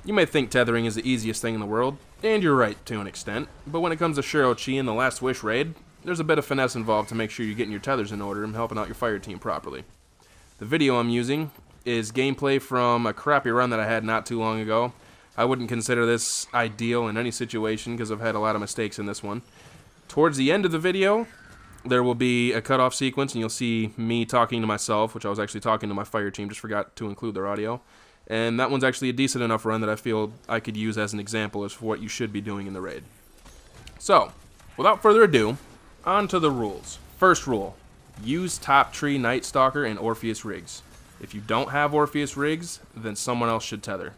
You may think tethering is the easiest thing in the world, and you're right to an extent, but when it comes to Shuro Chi in the Last Wish raid, there's a bit of finesse involved to make sure you're getting your tethers in order and helping out your fire team properly. The video I'm using is gameplay from a crappy run that I had not too long ago. I wouldn't consider this ideal in any situation because I've had a lot of mistakes in this one. Towards the end of the video, there will be a cutoff sequence and you'll see me talking to myself, which I was actually talking to my fire team, just forgot to include their audio. And that one's actually a decent enough run that I feel I could use as an example as for what you should be doing in the raid. So, without further ado, on to the rules. First rule, use Top Tree Night Stalker and Orpheus rigs. If you don't have Orpheus rigs, then someone else should tether.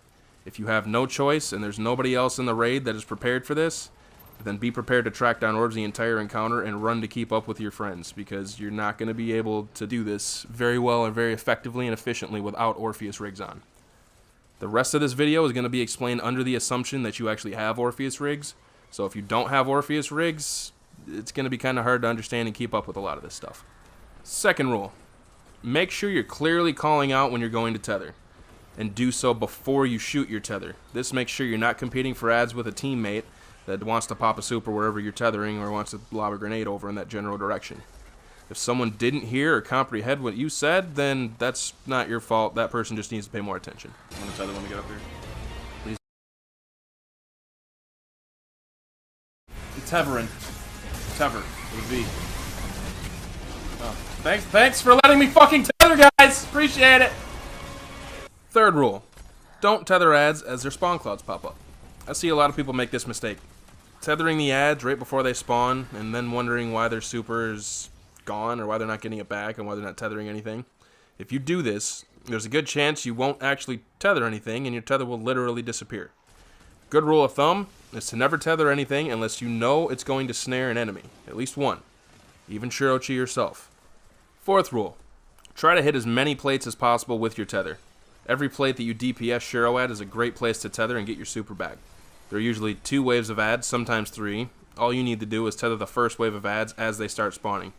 If you have no choice and there's nobody else in the raid that is prepared for this, then be prepared to track down orbs the entire encounter and run to keep up with your friends, because you're not going to be able to do this very well and very effectively and efficiently without Orpheus rigs on. The rest of this video is going to be explained under the assumption that you actually have Orpheus rigs. So if you don't have Orpheus rigs, it's going to be kind of hard to understand and keep up with a lot of this stuff. Second rule, make sure you're clearly calling out when you're going to tether, and do so before you shoot your tether. This makes sure you're not competing for ads with a teammate that wants to pop a super wherever you're tethering or wants to lob a grenade over in that general direction. If someone didn't hear or comprehend what you said, then that's not your fault. That person just needs to pay more attention. I'm going to tether when we get up here. Please. Tethering. Tether. With a V. Oh, thanks for letting me fucking tether, guys! Appreciate it! Third rule. Don't tether ads as their spawn clouds pop up. I see a lot of people make this mistake. Tethering the ads right before they spawn, and then wondering why their super is gone, or why they're not getting it back, and why they're not tethering anything. If you do this, there's a good chance you won't actually tether anything, and your tether will literally disappear. Good rule of thumb is to never tether anything unless you know it's going to snare an enemy. At least one. Even Shuro Chi yourself. Fourth rule. Try to hit as many plates as possible with your tether. Every plate that you DPS Shuro at is a great place to tether and get your super back. There are usually 2 waves of ads, sometimes 3. All you need to do is tether the first wave of ads as they start spawning.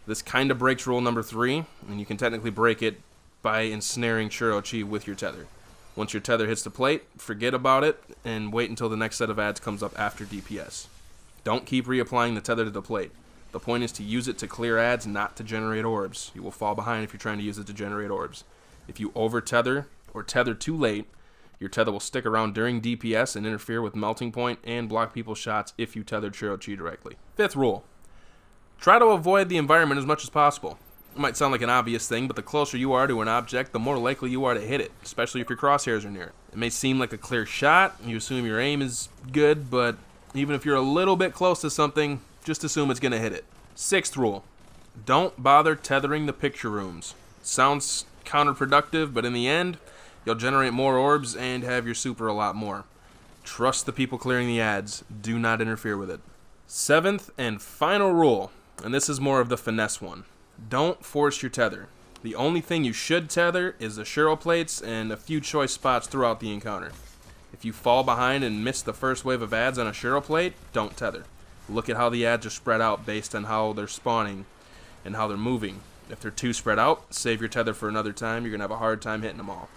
This kind of breaks rule number 3, and you can technically break it by ensnaring Shuro Chi with your tether. Once your tether hits the plate, forget about it, and wait until the next set of ads comes up after DPS. Don't keep reapplying the tether to the plate. The point is to use it to clear ads, not to generate orbs. You will fall behind if you're trying to use it to generate orbs. If you over-tether or tether too late, your tether will stick around during DPS and interfere with melting point and block people's shots if you tethered Shuro Chi directly. Fifth rule. Try to avoid the environment as much as possible. It might sound like an obvious thing, but the closer you are to an object, the more likely you are to hit it, especially if your crosshairs are near it. It may seem like a clear shot, you assume your aim is good, but even if you're a little bit close to something, just assume it's going to hit it. Sixth rule. Don't bother tethering the picture rooms. It sounds counterproductive, but in the end, you'll generate more orbs and have your super a lot more. Trust the people clearing the ads. Do not interfere with it. Seventh and final rule. And this is more of the finesse one. Don't force your tether. The only thing you should tether is the Shuro plates and a few choice spots throughout the encounter. If you fall behind and miss the first wave of ads on a Shuro plate, don't tether. Look at how the ads are spread out based on how they're spawning and how they're moving. If they're too spread out, save your tether for another time. You're going to have a hard time hitting them all.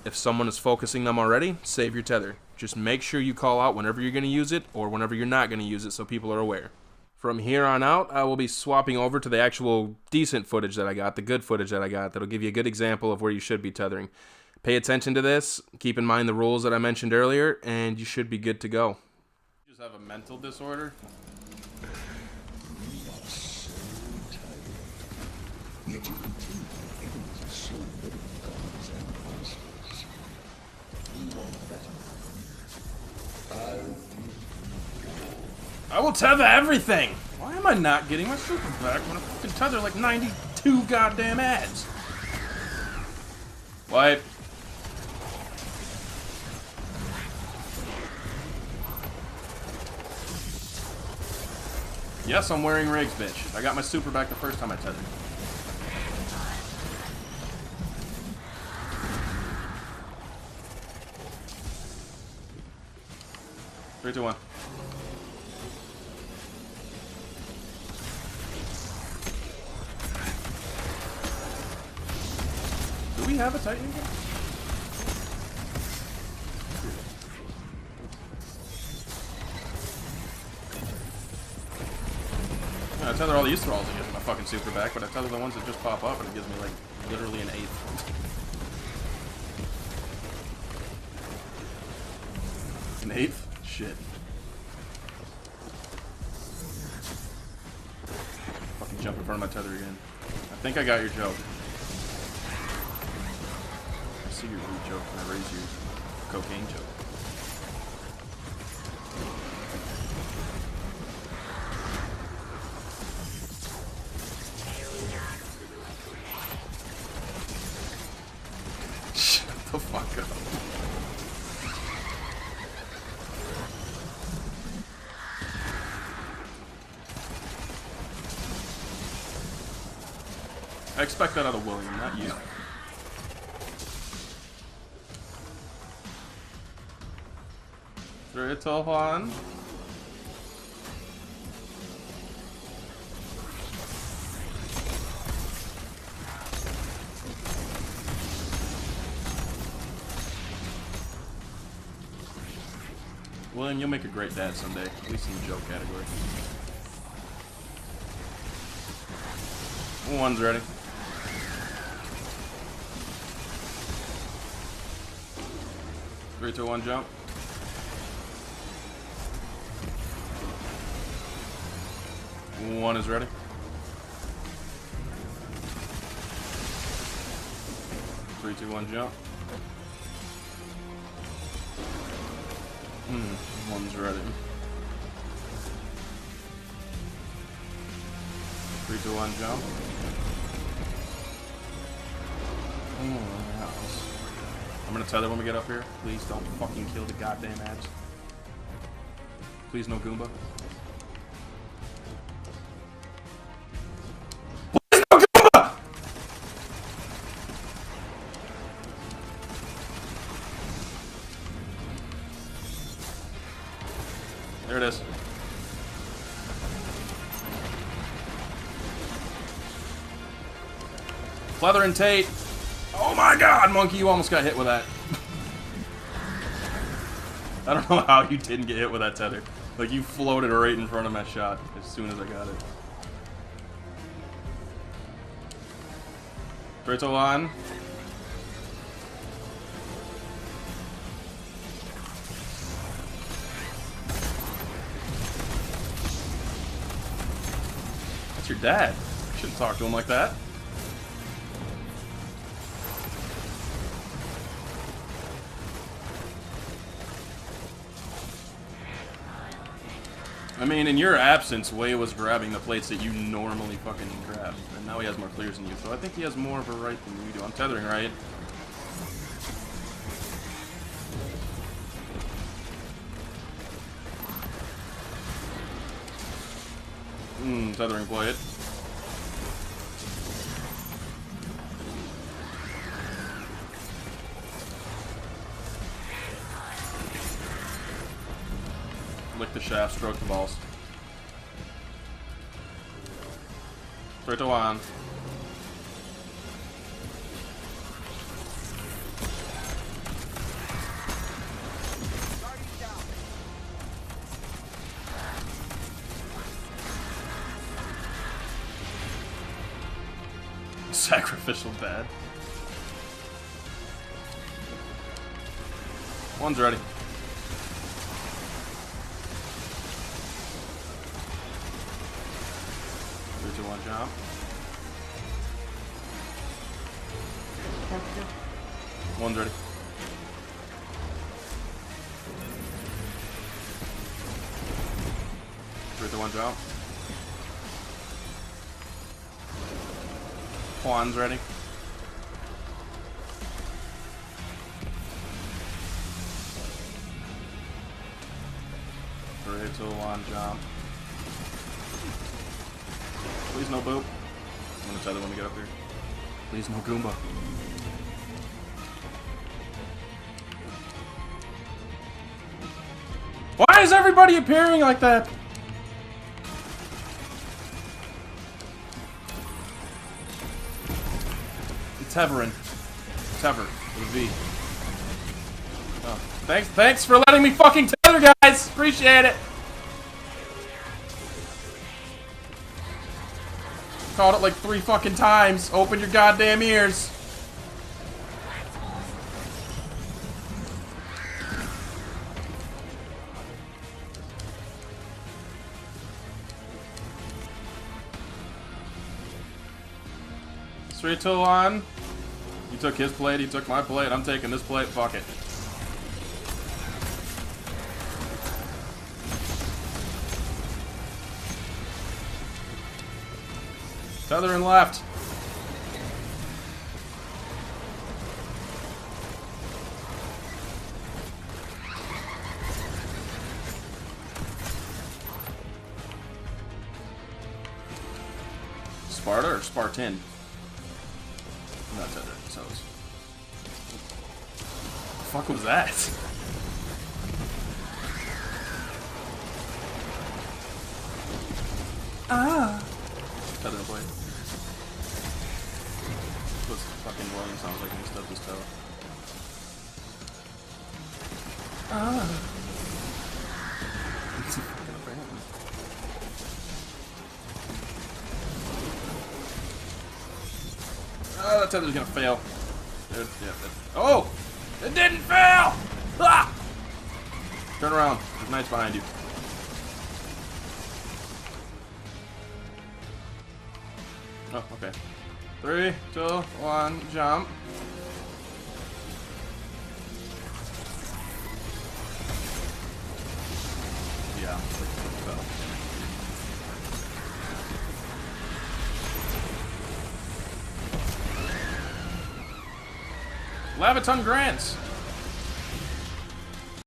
If someone is focusing them already, save your tether. Just make sure you call out whenever you're going to use it or whenever you're not going to use it so people are aware. From here on out, I will be swapping over to the actual decent footage that I got, the good footage that I got, that'll give you a good example of where you should be tethering. Pay attention to this, keep in mind the rules that I mentioned earlier, and you should be good to go. You just have a mental disorder? I will tether everything! Why am I not getting my super back when I fucking tether like 92 goddamn ads? Wipe. Yes, I'm wearing rigs, bitch. I got my super back the first time I tethered. Three, two, one. Do we have a Titan again? I tether all these thralls and get my fucking super back, but I tether the ones that just pop up and it gives me like literally an eighth. An eighth? Shit. Fucking jump in front of my tether again. I think I got your joke. I see your root joke and I raise your cocaine joke. Shut the fuck up. I expect that out of William, not you. Little Juan. William, you'll make a great dad someday, at least in the joke category. One's ready. Three, two, one, jump. One is ready. Three, two, one, jump. One's ready. 3, 2, 1, jump. I'm gonna tether when we get up here. Please don't fucking kill the goddamn ads. Please no Goomba. Please no Goomba! There it is. Pleather and Tate. Oh my god, Monkey, you almost got hit with that. I don't know how you didn't get hit with that tether. Like, you floated right in front of my shot as soon as I got it. Brito on. That's your dad. You shouldn't talk to him like that. I mean, in your absence, Wei was grabbing the plates that you normally fucking grab. And now he has more clears than you, so I think he has more of a right than you do. I'm tethering right. Tethering play it. Lick the shaft, stroke the balls. Straight to one. Sacrificial bad. One's ready. 3, 2, 1, jump. One's ready. Three, 2, 1, jump. Juan's ready. 3, 2, 1, jump. Please no boop. I'm gonna tether when we get up here. Please no Goomba. Why is everybody appearing like that? Teverin. Tever with a V. Oh. Thanks for letting me fucking tether, guys. Appreciate it. Called it like 3 fucking times. Open your goddamn ears. Three, two, one. He took his plate, he took my plate. I'm taking this plate. Fuck it. Tether and left. Sparta or Spartan? Not Tether. So it's... What the fuck was that? Tether and plate. This fucking blowing sounds like he stubbed his toe. Oh, that tether's gonna fail. Oh! It didn't fail! Ah! Turn around. There's knights behind you. Oh, okay. 3, 2, 1, jump. Yeah. Lavaton grants.